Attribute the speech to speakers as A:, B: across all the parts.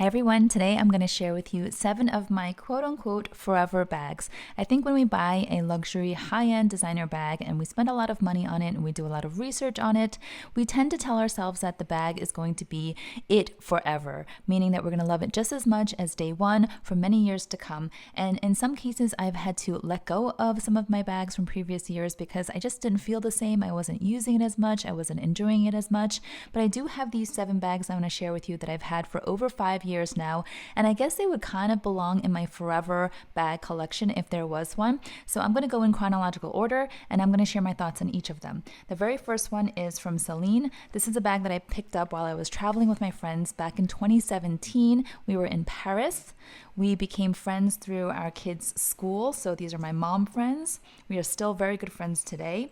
A: Hi everyone, today I'm going to share with you 7 of my quote-unquote forever bags. I think when we buy a luxury high-end designer bag and we spend a lot of money on it and we do a lot of research on it, we tend to tell ourselves that the bag is going to be it forever, meaning that we're going to love it just as much as day one for many years to come. And in some cases, I've had to let go of some of my bags from previous years because I just didn't feel the same. I wasn't using it as much. I wasn't enjoying it as much. But I do have these 7 bags I want to share with you that I've had for over 5 years now, and I guess they would kind of belong in my forever bag collection if there was one. So I'm going to go in chronological order and I'm going to share my thoughts on each of them. The very first one is from Celine. This is a bag that I picked up while I was traveling with my friends back in 2017. We were in Paris. We became friends through our kids' school, so these are my mom friends. We are still very good friends today.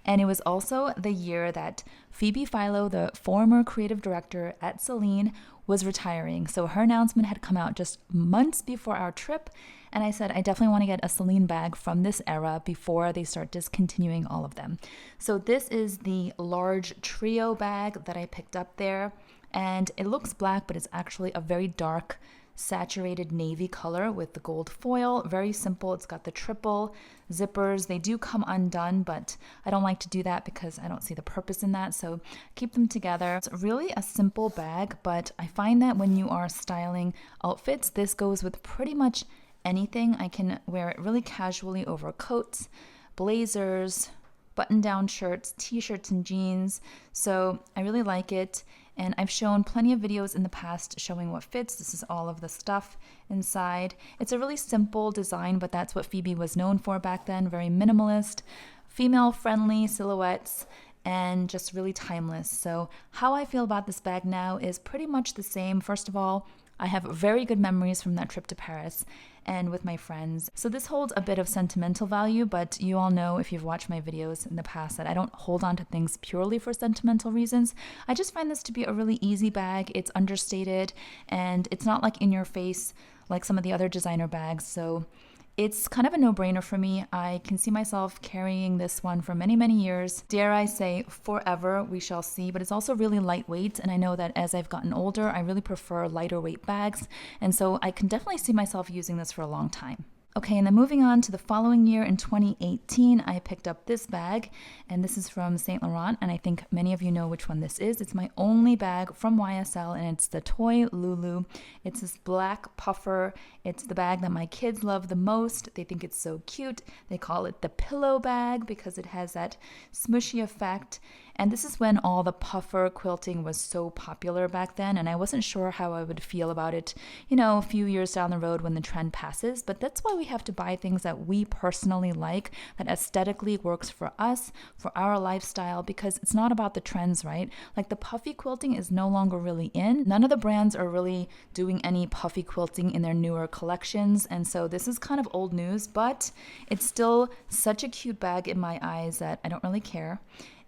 A: And it was also the year that Phoebe Philo, the former creative director at Celine, was retiring. So her announcement had come out just months before our trip. And I said, I definitely want to get a Celine bag from this era before they start discontinuing all of them. So this is the large trio bag that I picked up there. And it looks black, but it's actually a very dark saturated navy color with the gold foil. Very simple. It's got the triple zippers. They do come undone, but I don't like to do that because I don't see the purpose in that. So keep them together. It's really a simple bag, but I find that when you are styling outfits, this goes with pretty much anything. I can wear it really casually over coats, blazers, button-down shirts, t-shirts, and jeans. So I really like it. And I've shown plenty of videos in the past showing what fits. This is all of the stuff inside. It's a really simple design, but that's what Phoebe was known for back then. Very minimalist, female-friendly silhouettes, and just really timeless. So how I feel about this bag now is pretty much the same. First of all, I have very good memories from that trip to Paris and with my friends. So this holds a bit of sentimental value, but you all know if you've watched my videos in the past that I don't hold on to things purely for sentimental reasons. I just find this to be a really easy bag. It's understated and it's not like in your face like some of the other designer bags. So it's kind of a no-brainer for me. I can see myself carrying this one for many, many years. Dare I say forever, we shall see. But it's also really lightweight, and I know that as I've gotten older, I really prefer lighter weight bags. And so I can definitely see myself using this for a long time. Okay, and then moving on to the following year in 2018, I picked up this bag, and this is from Saint Laurent, and I think many of you know which one this is. It's my only bag from YSL, and it's the Toy Lulu. It's this black puffer. It's the bag that my kids love the most. They think it's so cute. They call it the pillow bag because it has that smushy effect. And this is when all the puffer quilting was so popular back then, and I wasn't sure how I would feel about it, a few years down the road when the trend passes. But that's why we have to buy things that we personally like, that aesthetically works for us, for our lifestyle, because it's not about the trends, right? Like the puffy quilting is no longer really in. None of the brands are really doing any puffy quilting in their newer collections, and so this is kind of old news, but it's still such a cute bag in my eyes that I don't really care.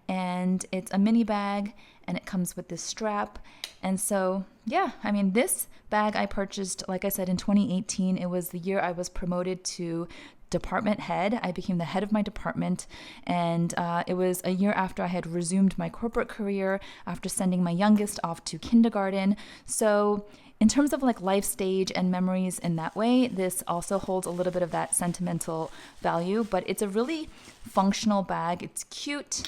A: And it's a mini bag and it comes with this strap. And so, yeah, I mean, this bag I purchased, like I said, in 2018. It was the year I was promoted to department head. I became the head of my department, and it was a year after I had resumed my corporate career after sending my youngest off to kindergarten. So in terms of like life stage and memories in that way, this also holds a little bit of that sentimental value, but it's a really functional bag. It's cute.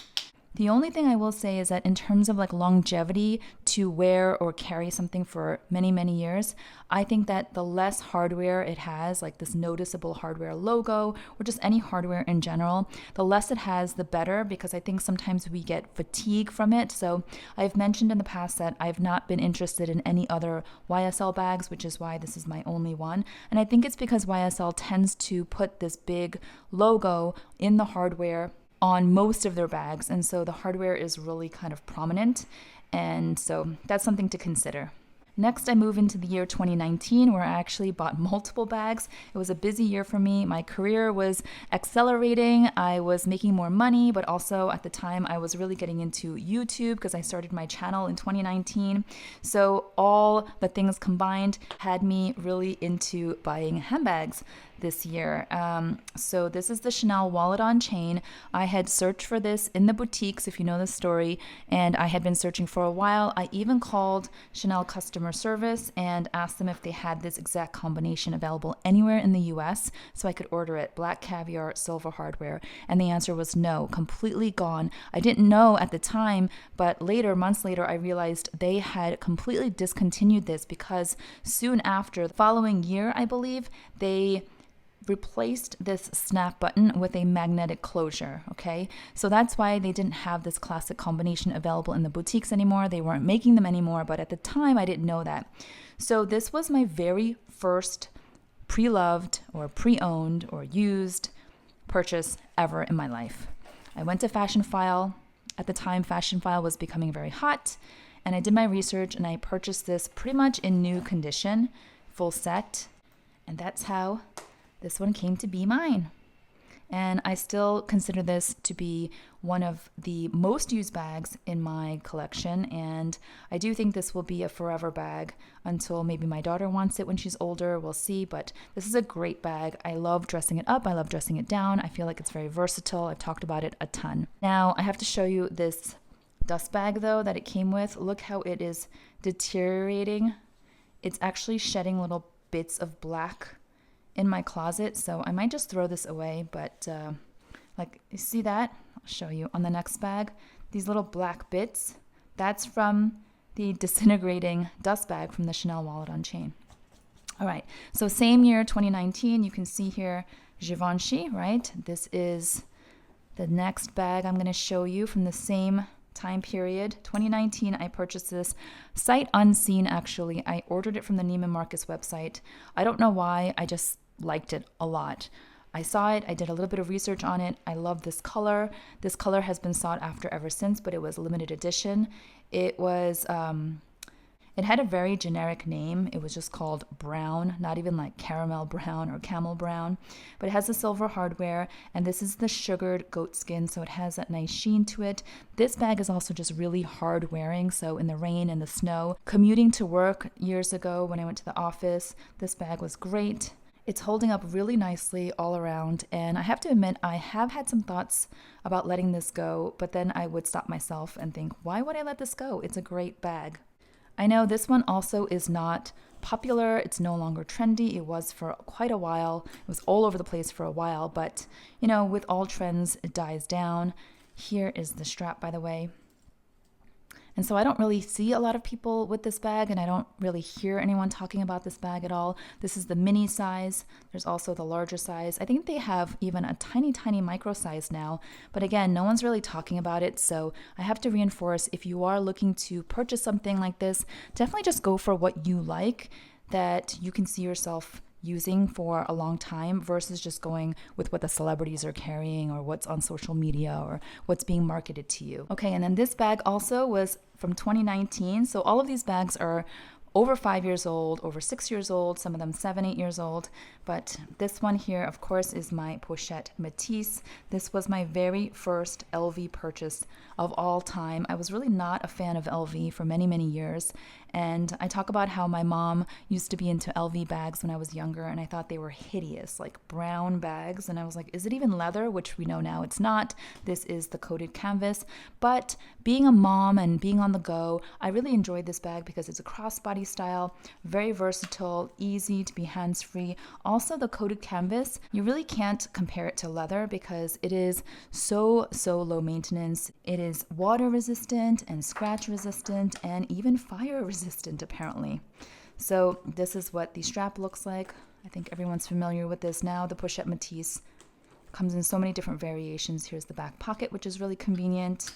A: The only thing I will say is that in terms of like longevity to wear or carry something for many, many years, I think that the less hardware it has, like this noticeable hardware logo or just any hardware in general, the less it has, the better, because I think sometimes we get fatigue from it. So I've mentioned in the past that I've not been interested in any other YSL bags, which is why this is my only one. And I think it's because YSL tends to put this big logo in the hardware on most of their bags, and so the hardware is really kind of prominent, and so that's something to consider. Next, I move into the year 2019, where I actually bought multiple bags. It was a busy year for me. My career was accelerating. I was making more money, but also at the time I was really getting into YouTube because I started my channel in 2019. So all the things combined had me really into buying handbags. this year. So this is the Chanel wallet on chain. I had searched for this in the boutiques, if you know the story, and I had been searching for a while. I even called Chanel customer service and asked them if they had this exact combination available anywhere in the US so I could order it, black caviar, silver hardware. And the answer was no, completely gone. I didn't know at the time, but later, months later, I realized they had completely discontinued this because soon after, the following year, I believe, they replaced this snap button with a magnetic closure, okay? So that's why they didn't have this classic combination available in the boutiques anymore. They weren't making them anymore, but at the time I didn't know that. So this was my very first pre-loved or pre-owned or used purchase ever in my life. I went to Fashion File. At the time, Fashion File was becoming very hot, and I did my research and I purchased this pretty much in new condition, full set, and that's how this one came to be mine. And I still consider this to be one of the most used bags in my collection. And I do think this will be a forever bag until maybe my daughter wants it when she's older. We'll see. But this is a great bag. I love dressing it up. I love dressing it down. I feel like it's very versatile. I've talked about it a ton. Now I have to show you this dust bag though that it came with. Look how it is deteriorating. It's actually shedding little bits of black in my closet, so I might just throw this away, but like, you see that? I'll show you on the next bag. These little black bits, that's from the disintegrating dust bag from the Chanel wallet on chain. All right, so same year, 2019, you can see here Givenchy, right? This is the next bag I'm going to show you from the same time period. 2019, I purchased this sight unseen, actually. I ordered it from the Neiman Marcus website. I don't know why, I just liked it a lot. I saw it, I did a little bit of research on it. I love this color. This color has been sought after ever since, but it was a limited edition. It was it had a very generic name. It was just called brown, not even like caramel brown or camel brown, but it has the silver hardware, and this is the sugared goat skin, so it has that nice sheen to it. This bag is also just really hard wearing, so in the rain and the snow, commuting to work years ago when I went to the office, this bag was great. It's holding up really nicely all around, and I have to admit I have had some thoughts about letting this go, but then I would stop myself and think, why would I let this go? It's a great bag. I know this one also is not popular. It's no longer trendy. It was for quite a while. It was all over the place for a while, but you know, with all trends, it dies down. Here is the strap, by the way. And so I don't really see a lot of people with this bag, and I don't really hear anyone talking about this bag at all. This is the mini size. There's also the larger size. I think they have even a tiny, tiny micro size now. But again, no one's really talking about it. So I have to reinforce, if you are looking to purchase something like this, definitely just go for what you like, that you can see yourself using for a long time versus just going with what the celebrities are carrying or what's on social media or what's being marketed to you. Okay, and then this bag also was from 2019. So all of these bags are over 5 years old, over 6 years old, some of them 7, 8 years old. But this one here, of course, is my Pochette Matisse. This was my very first LV purchase of all time. I was really not a fan of LV for many, many years. And I talk about how my mom used to be into LV bags when I was younger, and I thought they were hideous, like brown bags. And I was like, is it even leather? Which we know now it's not. This is the coated canvas. But being a mom and being on the go, I really enjoyed this bag because it's a crossbody style, very versatile, easy to be hands-free. Also, the coated canvas, you really can't compare it to leather because it is so low maintenance. It is water resistant and scratch resistant and even fire resistant, apparently. So this is what the strap looks like. I think everyone's familiar with this now. The Pochette Matisse comes in so many different variations. Here's the back pocket, which is really convenient.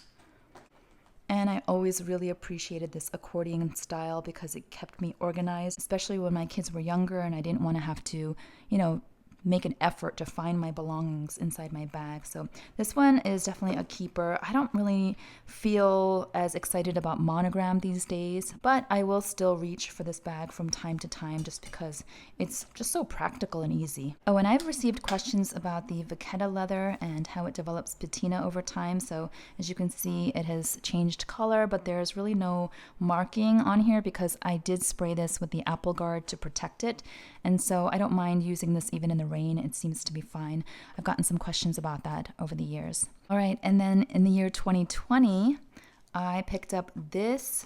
A: And I always really appreciated this accordion style because it kept me organized, especially when my kids were younger and I didn't want to have to, you know, make an effort to find my belongings inside my bag. So this one is definitely a keeper. I don't really feel as excited about monogram these days, but I will still reach for this bag from time to time just because it's just so practical and easy. Oh, and I've received questions about the Vachetta leather and how it develops patina over time. So as you can see, it has changed color, but there's really no marking on here because I did spray this with the Apple Guard to protect it. And so I don't mind using this even in the rain, it seems to be fine. I've gotten some questions about that over the years. All right, and then in the year 2020, I picked up this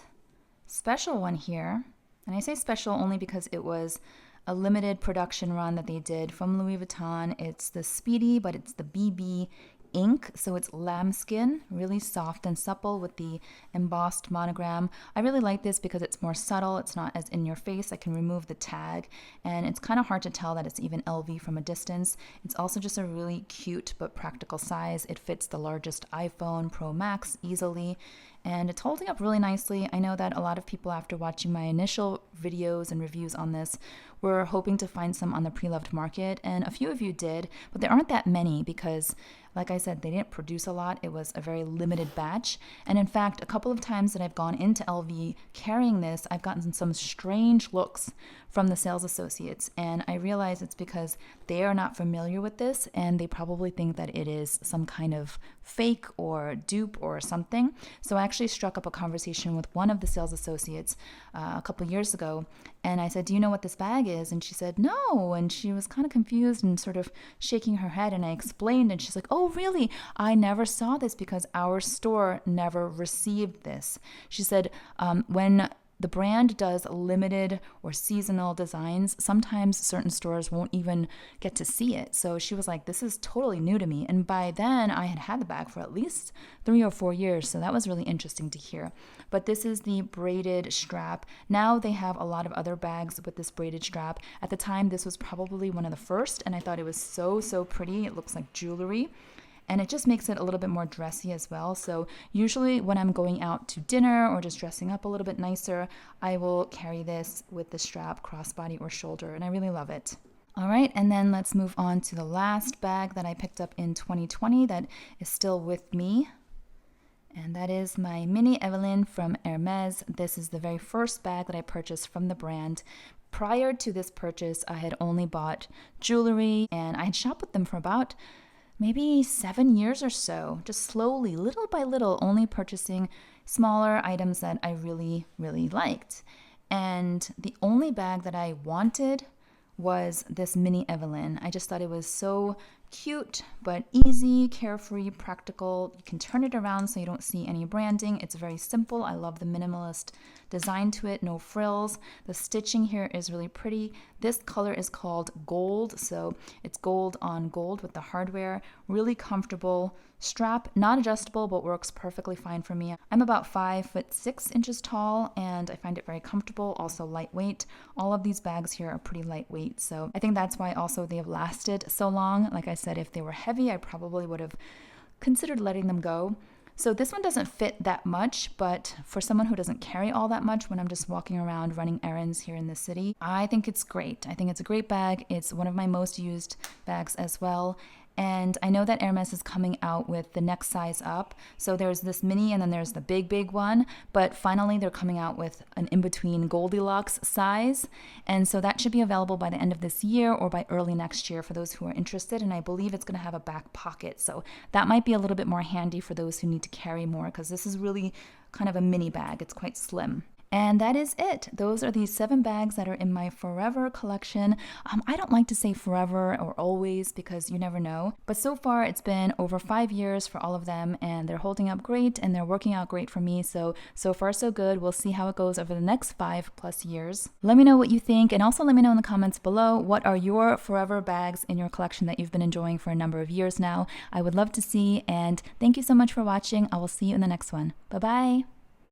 A: special one here. And I say special only because it was a limited production run that they did from Louis Vuitton. It's the Speedy, but it's the BB ink, so it's lambskin, really soft and supple with the embossed monogram. I really like this because it's more subtle, it's not as in your face. I can remove the tag, and it's kind of hard to tell that it's even LV from a distance. It's also just a really cute but practical size. It fits the largest iPhone Pro Max easily, and it's holding up really nicely. I know that a lot of people, after watching my initial videos and reviews on this, were hoping to find some on the pre-loved market, and a few of you did, but there aren't that many because, like I said, they didn't produce a lot. It was a very limited batch. And in fact, a couple of times that I've gone into LV carrying this, I've gotten some strange looks from the sales associates. And I realize it's because they are not familiar with this, and they probably think that it is some kind of fake or dupe or something. So I actually struck up a conversation with one of the sales associates a couple years ago, and I said, "Do you know what this bag is?" And she said, "No." And she was kind of confused and sort of shaking her head. And I explained, and she's like, "Oh, really? I never saw this because our store never received this." She said, when the brand does limited or seasonal designs, sometimes certain stores won't even get to see it. So she was like, this is totally new to me. And by then I had had the bag for at least 3 or 4 years. So that was really interesting to hear. But this is the braided strap. Now they have a lot of other bags with this braided strap. At the time, this was probably one of the first, and I thought it was so pretty. It looks like jewelry. And it just makes it a little bit more dressy as well. So usually when I'm going out to dinner or just dressing up a little bit nicer, I will carry this with the strap crossbody or shoulder, and I really love it. All right, and then let's move on to the last bag that I picked up in 2020 that is still with me. And that is my Mini Evelyn from Hermes. This is the very first bag that I purchased from the brand. Prior to this purchase, I had only bought jewelry, and I had shopped with them for about maybe 7 years or so, just slowly, little by little, only purchasing smaller items that I really liked. And the only bag that I wanted was this Mini Evelyn. I just thought it was so cute, but easy, carefree, practical. You can turn it around so you don't see any branding. It's very simple. I love the minimalist design to it, no frills. The stitching here is really pretty. This color is called gold, so it's gold on gold with the hardware. Really comfortable strap, not adjustable, but works perfectly fine for me. I'm about 5'6" tall, and I find it very comfortable, also lightweight. All of these bags here are pretty lightweight, so I think that's why also they have lasted so long. Like I said, if they were heavy, I probably would have considered letting them go. So this one doesn't fit that much, but for someone who doesn't carry all that much when I'm just walking around running errands here in the city, I think it's great. I think it's a great bag. It's one of my most used bags as well. And I know that Hermes is coming out with the next size up. So there's this mini and then there's the big one. But finally, they're coming out with an in-between Goldilocks size. And so that should be available by the end of this year or by early next year for those who are interested. And I believe it's going to have a back pocket. So that might be a little bit more handy for those who need to carry more, because this is really kind of a mini bag. It's quite slim. And that is it. Those are the 7 bags that are in my forever collection. I don't like to say forever or always because you never know. But so far it's been over 5 years for all of them, and they're holding up great and they're working out great for me. So far so good. We'll see how it goes over the next 5+ years. Let me know what you think, and also let me know in the comments below, what are your forever bags in your collection that you've been enjoying for a number of years now. I would love to see, and thank you so much for watching. I will see you in the next one. Bye-bye.